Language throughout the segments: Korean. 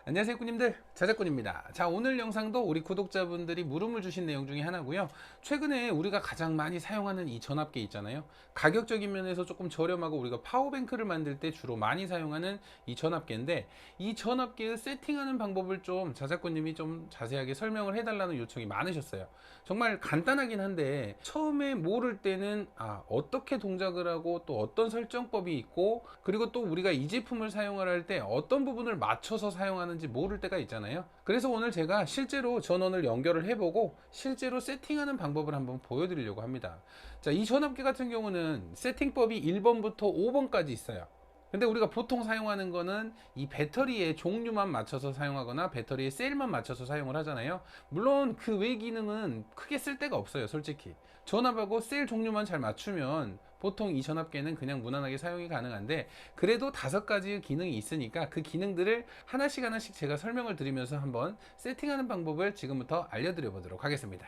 안녕하세요 꾸님들, 자작꾼입니다. 자, 오늘 영상도 우리 구독자분들이 물음을 주신 내용 중에 하나고요. 최근에 우리가 가장 많이 사용하는 이 전압계 있잖아요. 가격적인 면에서 조금 저렴하고 우리가 파워뱅크를 만들 때 주로 많이 사용하는 이 전압계인데, 이 전압계의 세팅하는 방법을 좀 자작꾼님이 좀 자세하게 설명을 해달라는 요청이 많으셨어요. 정말 간단하긴 한데 처음에 모를 때는 어떻게 동작을 하고 또 어떤 설정법이 있고, 그리고 또 우리가 이 제품을 사용을 할 때 어떤 부분을 맞춰서 사용하는지 모를 때가 있잖아요. 그래서 오늘 제가 실제로 전원을 연결을 해보고 실제로 세팅하는 방법을 한번 보여드리려고 합니다. 자, 이 전압기 같은 경우는 세팅법이 1번부터 5번까지 있어요. 근데 우리가 보통 사용하는 거는 이 배터리의 종류만 맞춰서 사용하거나 배터리의 셀만 맞춰서 사용을 하잖아요. 물론 그 외 기능은 크게 쓸 데가 없어요, 솔직히. 전압하고 셀 종류만 잘 맞추면 보통 이 전압계는 그냥 무난하게 사용이 가능한데, 그래도 5가지 기능이 있으니까 그 기능들을 하나씩 제가 설명을 드리면서 한번 세팅하는 방법을 지금부터 알려드려 보도록 하겠습니다.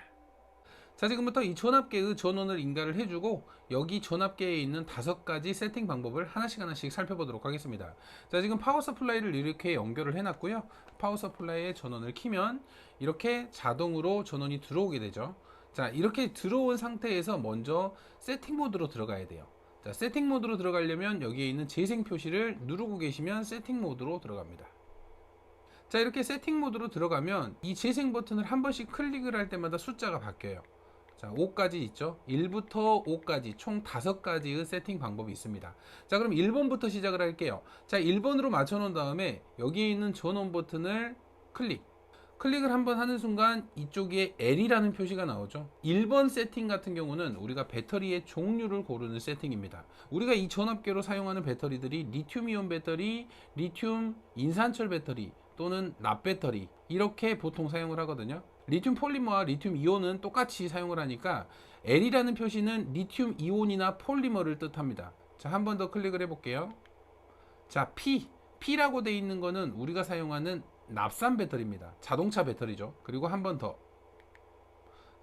자, 지금부터 이 전압계의 전원을 인가를 해주고 여기 전압계에 있는 5가지 세팅 방법을 하나씩 살펴보도록 하겠습니다. 자, 지금 파워 서플라이를 이렇게 연결을 해놨고요. 파워 서플라이에 전원을 키면 이렇게 자동으로 전원이 들어오게 되죠. 자, 이렇게 들어온 상태에서 먼저 세팅 모드로 들어가야 돼요. 자, 세팅 모드로 들어가려면 여기에 있는 재생 표시를 누르고 계시면 세팅 모드로 들어갑니다. 자, 이렇게 세팅 모드로 들어가면 이 재생 버튼을 한 번씩 클릭을 할 때마다 숫자가 바뀌어요. 자, 5까지 있죠. 1부터 5까지 총 5가지의 세팅 방법이 있습니다. 자, 그럼 1번부터 시작을 할게요. 자, 1번으로 맞춰 놓은 다음에 여기에 있는 전원 버튼을 클릭을 한번 하는 순간 이쪽에 L이라는 표시가 나오죠. 1번 세팅 같은 경우는 우리가 배터리의 종류를 고르는 세팅입니다. 우리가 이 전압계로 사용하는 배터리들이 리튬 이온 배터리, 리튬 인산철 배터리 또는 납 배터리, 이렇게 보통 사용을 하거든요. 리튬 폴리머와 리튬 이온은 똑같이 사용을 하니까 L이라는 표시는 리튬 이온이나 폴리머를 뜻합니다. 자, 한 번 더 클릭을 해볼게요. 자, P라고 되어 있는 거는 우리가 사용하는 납산 배터리입니다. 자동차 배터리죠. 그리고 한 번 더.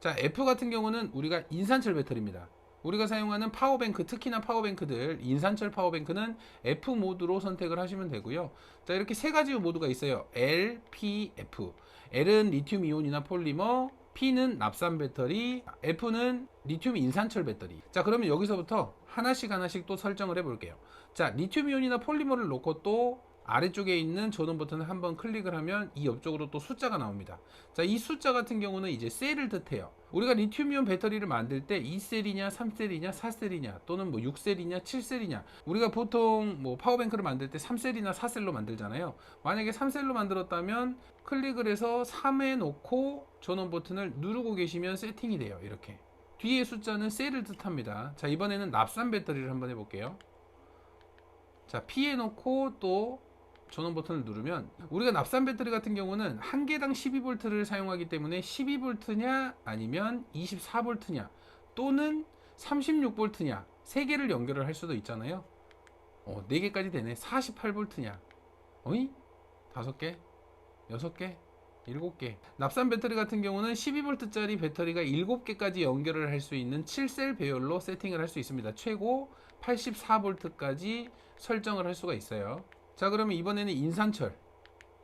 자, F 같은 경우는 우리가 인산철 배터리입니다. 우리가 사용하는 파워뱅크, 특히나 파워뱅크들, 인산철 파워뱅크는 F 모드로 선택을 하시면 되고요. 자, 이렇게 3가지 모드가 있어요. L, P, F. L은 리튬 이온이나 폴리머, P는 납산 배터리, F는 리튬 인산철 배터리. 자, 그러면 여기서부터 하나씩 또 설정을 해볼게요. 자, 리튬 이온이나 폴리머를 놓고 또 아래쪽에 있는 전원 버튼을 한번 클릭을 하면 이 옆쪽으로 또 숫자가 나옵니다. 자, 이 숫자 같은 경우는 이제 셀을 뜻해요. 우리가 리튬이온 배터리를 만들 때 2셀이냐 3셀이냐 4셀이냐 또는 뭐 6셀이냐 7셀이냐, 우리가 보통 뭐 파워뱅크를 만들 때 3셀이나 4셀로 만들잖아요. 만약에 3셀로 만들었다면 클릭을 해서 3에 놓고 전원 버튼을 누르고 계시면 세팅이 돼요. 이렇게 뒤에 숫자는 셀을 뜻합니다. 자, 이번에는 납산 배터리를 한번 해볼게요. 자, P에 놓고 또 전원 버튼을 누르면, 우리가 납산 배터리 같은 경우는 한 개당 12V를 사용하기 때문에 12V냐 아니면 24V냐 또는 36V냐 3개를 연결을 할 수도 있잖아요. 4개까지 되네. 48V냐, 어이? 5개? 6개? 7개. 납산 배터리 같은 경우는 12V짜리 배터리가 7개까지 연결을 할 수 있는 7셀 배열로 세팅을 할 수 있습니다. 최고 84V까지 설정을 할 수가 있어요. 자, 그러면 이번에는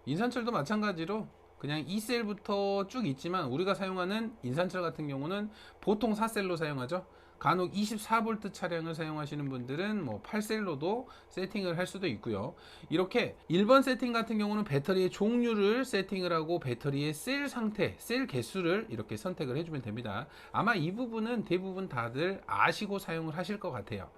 인산철도 마찬가지로 그냥 2셀부터 쭉 있지만 우리가 사용하는 인산철 같은 경우는 보통 4셀로 사용하죠. 간혹 24V 차량을 사용하시는 분들은 뭐 8셀로도 세팅을 할 수도 있고요. 이렇게 1번 세팅 같은 경우는 배터리의 종류를 세팅을 하고 배터리의 셀 상태, 셀 개수를 이렇게 선택을 해주면 됩니다. 아마 이 부분은 대부분 다들 아시고 사용을 하실 것 같아요.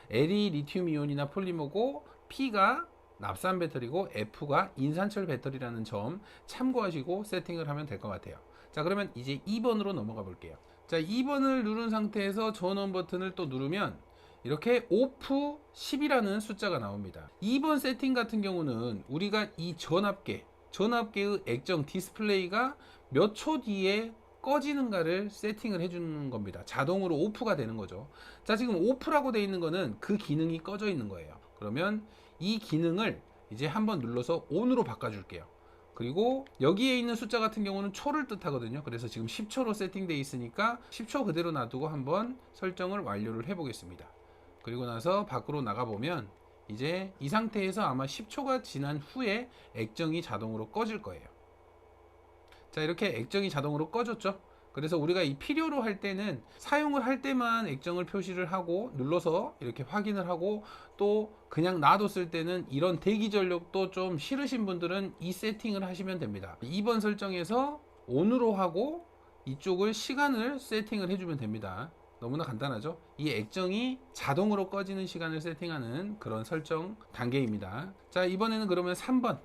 L이 리튬 이온이나 폴리머고 P가 납산 배터리고 F가 인산철 배터리라는 점 참고하시고 세팅을 하면 될 것 같아요. 자, 그러면 이제 2번으로 넘어가 볼게요. 자, 2번을 누른 상태에서 전원 버튼을 또 누르면 이렇게 오프 10이라는 숫자가 나옵니다. 2번 세팅 같은 경우는 우리가 이 전압계의 액정 디스플레이가 몇 초 뒤에 꺼지는가를 세팅을 해주는 겁니다. 자동으로 오프가 되는 거죠. 자, 지금 오프라고 되어 있는 거는 그 기능이 꺼져 있는 거예요. 그러면 이 기능을 이제 한번 눌러서 ON으로 바꿔줄게요. 그리고 여기에 있는 숫자 같은 경우는 초를 뜻하거든요. 그래서 지금 10초로 세팅되어 있으니까 10초 그대로 놔두고 한번 설정을 완료를 해보겠습니다. 그리고 나서 밖으로 나가보면 이제 이 상태에서 아마 10초가 지난 후에 액정이 자동으로 꺼질 거예요. 자, 이렇게 액정이 자동으로 꺼졌죠. 그래서 우리가 이 필요로 할 때는 사용을 할 때만 액정을 표시를 하고 눌러서 이렇게 확인을 하고, 또 그냥 놔뒀을 때는 이런 대기 전력도 좀 싫으신 분들은 이 세팅을 하시면 됩니다. 2번 설정에서 ON으로 하고 이쪽을 시간을 세팅을 해주면 됩니다. 너무나 간단하죠. 이 액정이 자동으로 꺼지는 시간을 세팅하는 그런 설정 단계입니다. 자, 이번에는 그러면 3번.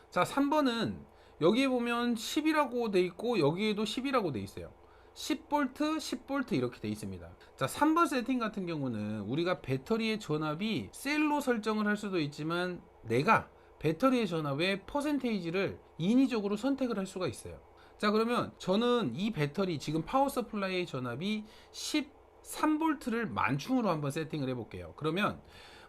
자, 3번은 여기에 보면 10이라고 돼 있고 여기에도 10이라고 돼 있어요. 10V, 10V 이렇게 돼 있습니다. 자, 3번 세팅 같은 경우는 우리가 배터리의 전압이 셀로 설정을 할 수도 있지만 내가 배터리의 전압의 퍼센테이지를 인위적으로 선택을 할 수가 있어요. 자, 그러면 저는 이 배터리 지금 파워 서플라이의 전압이 13V를 만충으로 한번 세팅을 해 볼게요. 그러면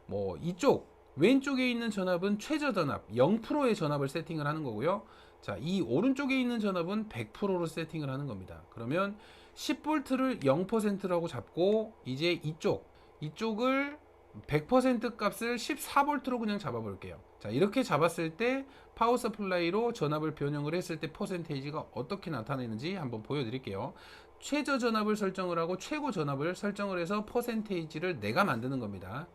뭐 이쪽 왼쪽에 있는 전압은 최저 전압 0%의 전압을 세팅을 하는 거고요. 자, 이 오른쪽에 있는 전압은 100%로 세팅을 하는 겁니다. 그러면 10V를 0%라고 잡고 이제 이쪽을 100% 값을 14V로 그냥 잡아 볼게요. 자, 이렇게 잡았을 때 파워 서플라이로 전압을 변형을 했을 때 퍼센테이지가 어떻게 나타내는지 한번 보여드릴게요. 최저 전압을 설정을 하고 최고 전압을 설정을 해서 퍼센테이지를 내가 만드는 겁니다.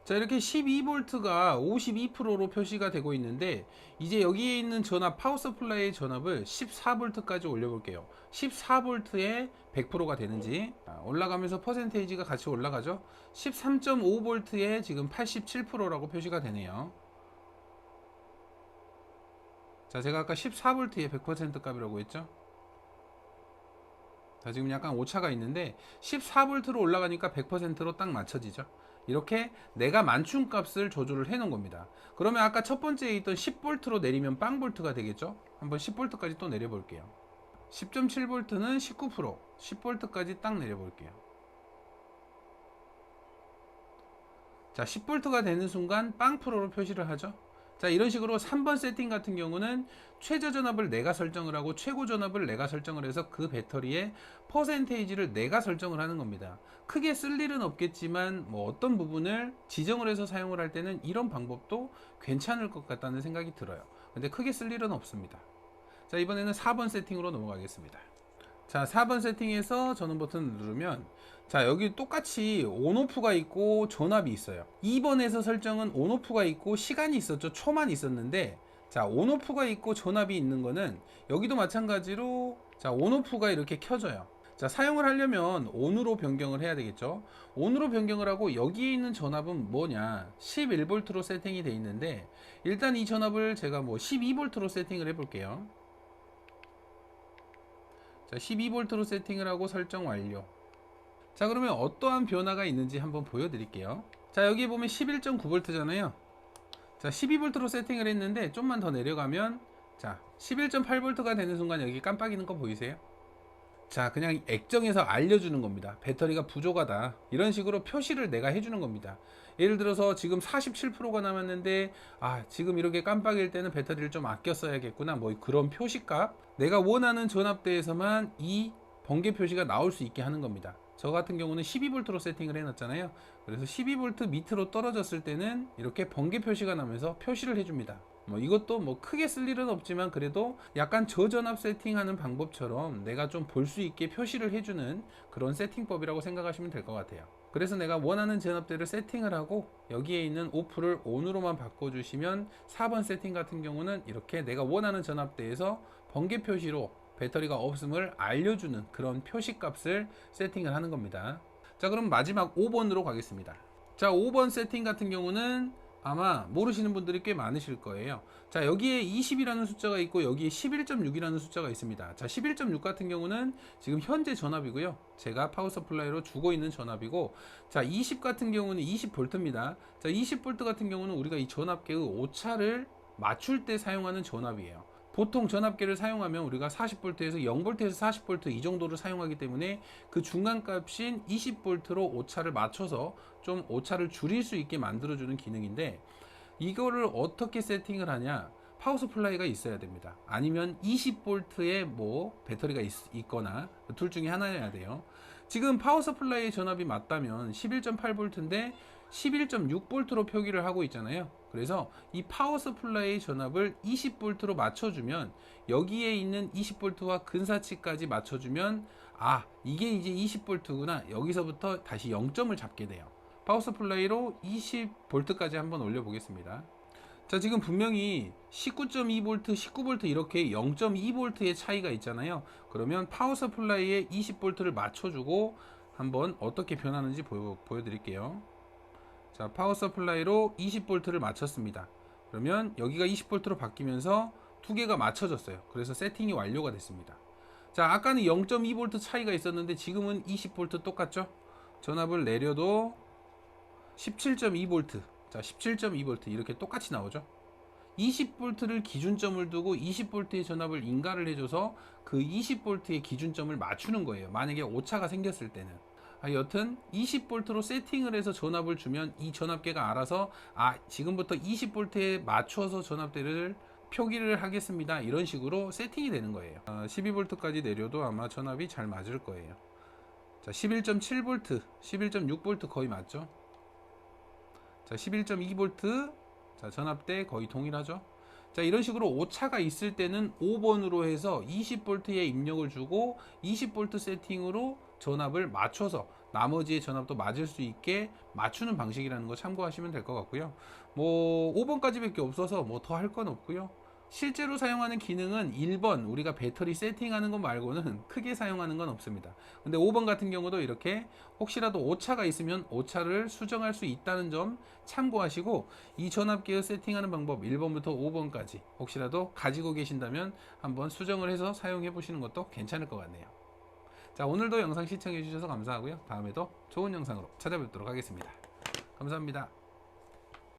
자, 이렇게 12V가 52%로 표시가 되고 있는데 이제 여기에 있는 전압, 파워 서플라이의 전압을 14V까지 올려볼게요. 14V에 100%가 되는지 올라가면서 퍼센테이지가 같이 올라가죠. 13.5V에 지금 87%라고 표시가 되네요. 자, 제가 아까 14V에 100% 값이라고 했죠. 자, 지금 약간 오차가 있는데 14V로 올라가니까 100%로 딱 맞춰지죠. 이렇게 내가 만충 값을 조절을 해 놓은 겁니다. 그러면 아까 첫 번째에 있던 10V로 내리면 빵볼트가 되겠죠. 한번 10V까지 또 내려 볼게요. 10.7V는 19%, 10V까지 딱 내려 볼게요. 자, 10V가 되는 순간 빵 프로로 표시를 하죠. 자, 이런 식으로 3번 세팅 같은 경우는 최저 전압을 내가 설정을 하고 최고 전압을 내가 설정을 해서 그 배터리의 퍼센테이지를 내가 설정을 하는 겁니다. 크게 쓸 일은 없겠지만 뭐 어떤 부분을 지정을 해서 사용을 할 때는 이런 방법도 괜찮을 것 같다는 생각이 들어요. 근데 크게 쓸 일은 없습니다. 자, 이번에는 4번 세팅으로 넘어가겠습니다. 자, 4번 세팅에서 전원 버튼을 누르면 자, 여기 똑같이 온오프가 있고 전압이 있어요. 2번에서 설정은 온오프가 있고 시간이 있었죠. 초만 있었는데, 자, 온오프가 있고 전압이 있는 거는 여기도 마찬가지로 자, 온오프가 이렇게 켜져요. 자, 사용을 하려면 온으로 변경을 해야 되겠죠. 온으로 변경을 하고 여기에 있는 전압은 뭐냐, 11V로 세팅이 돼 있는데 일단 이 전압을 제가 뭐 12V로 세팅을 해 볼게요. 자, 12V로 세팅을 하고 설정 완료. 자, 그러면 어떠한 변화가 있는지 한번 보여드릴게요. 자, 여기 보면 11.9V잖아요. 자, 12V로 세팅을 했는데 좀만 더 내려가면 자, 11.8V가 되는 순간 여기 깜빡이는 거 보이세요? 자, 그냥 액정에서 알려주는 겁니다. 배터리가 부족하다. 이런 식으로 표시를 내가 해주는 겁니다. 예를 들어서 지금 47%가 남았는데 지금 이렇게 깜빡일 때는 배터리를 좀 아껴 써야겠구나, 뭐 그런 표시값, 내가 원하는 전압대에서만 이 번개 표시가 나올 수 있게 하는 겁니다. 저 같은 경우는 12V로 세팅을 해놨잖아요. 그래서 12V 밑으로 떨어졌을 때는 이렇게 번개 표시가 나면서 표시를 해줍니다. 뭐 이것도 뭐 크게 쓸 일은 없지만 그래도 약간 저전압 세팅하는 방법처럼 내가 좀 볼 수 있게 표시를 해주는 그런 세팅법이라고 생각하시면 될 것 같아요. 그래서 내가 원하는 전압대를 세팅을 하고 여기에 있는 오프를 온으로만 바꿔주시면 4번 세팅 같은 경우는 이렇게 내가 원하는 전압대에서 번개 표시로 배터리가 없음을 알려주는 그런 표시값을 세팅을 하는 겁니다. 자, 그럼 마지막 5번으로 가겠습니다. 자, 5번 세팅 같은 경우는 아마 모르시는 분들이 꽤 많으실 거예요. 자, 여기에 20이라는 숫자가 있고 여기에 11.6이라는 숫자가 있습니다. 자, 11.6 같은 경우는 지금 현재 전압이고요. 제가 파워 서플라이로 주고 있는 전압이고, 자, 20 같은 경우는 20V입니다. 자, 20V 같은 경우는 우리가 이 전압계의 오차를 맞출 때 사용하는 전압이에요. 보통 전압계를 사용하면 우리가 40V에서 0V에서 40V 이 정도를 사용하기 때문에 그 중간값인 20V로 오차를 맞춰서 좀 오차를 줄일 수 있게 만들어주는 기능인데, 이거를 어떻게 세팅을 하냐, 파워 서플라이가 있어야 됩니다. 아니면 20V의 뭐 배터리가 있거나 둘 중에 하나여야 돼요. 지금 파워 서플라이의 전압이 맞다면 11.8V인데 11.6V로 표기를 하고 있잖아요. 그래서 이 파워 서플라이의 전압을 20V로 맞춰주면 여기에 있는 20V와 근사치까지 맞춰주면 이게 이제 20V구나. 여기서부터 다시 0점을 잡게 돼요. 파워 서플라이로 20V까지 한번 올려 보겠습니다. 자, 지금 분명히 19.2V, 19V 이렇게 0.2V의 차이가 있잖아요. 그러면 파워 서플라이에 20V를 맞춰주고 한번 어떻게 변하는지 보여드릴게요. 자, 파워 서플라이로 20V를 맞췄습니다. 그러면 여기가 20V로 바뀌면서 두 개가 맞춰졌어요. 그래서 세팅이 완료가 됐습니다. 자, 아까는 0.2V 차이가 있었는데 지금은 20V 똑같죠? 전압을 내려도 17.2V, 자 17.2V 이렇게 똑같이 나오죠. 20V를 기준점을 두고 20V의 전압을 인가를 해줘서 그 20V의 기준점을 맞추는 거예요. 만약에 오차가 생겼을 때는. 여튼 20V로 세팅을 해서 전압을 주면 이 전압계가 알아서 지금부터 20V에 맞춰서 전압대를 표기를 하겠습니다. 이런 식으로 세팅이 되는 거예요. 12V까지 내려도 아마 전압이 잘 맞을 거예요. 자, 11.7V, 11.6V 거의 맞죠? 자, 11.2V, 자, 전압대 거의 동일하죠? 자, 이런 식으로 오차가 있을 때는 5번으로 해서 20V에 입력을 주고 20V 세팅으로 전압을 맞춰서 나머지의 전압도 맞을 수 있게 맞추는 방식이라는 거 참고하시면 될 것 같고요. 뭐 5번까지 밖에 없어서 뭐 더 할 건 없고요. 실제로 사용하는 기능은 1번 우리가 배터리 세팅하는 것 말고는 크게 사용하는 건 없습니다. 근데 5번 같은 경우도 이렇게 혹시라도 오차가 있으면 오차를 수정할 수 있다는 점 참고하시고 이 전압계의 세팅하는 방법 1번부터 5번까지 혹시라도 가지고 계신다면 한번 수정을 해서 사용해 보시는 것도 괜찮을 것 같네요. 자, 오늘도 영상 시청해 주셔서 감사하고요. 다음에도 좋은 영상으로 찾아뵙도록 하겠습니다. 감사합니다.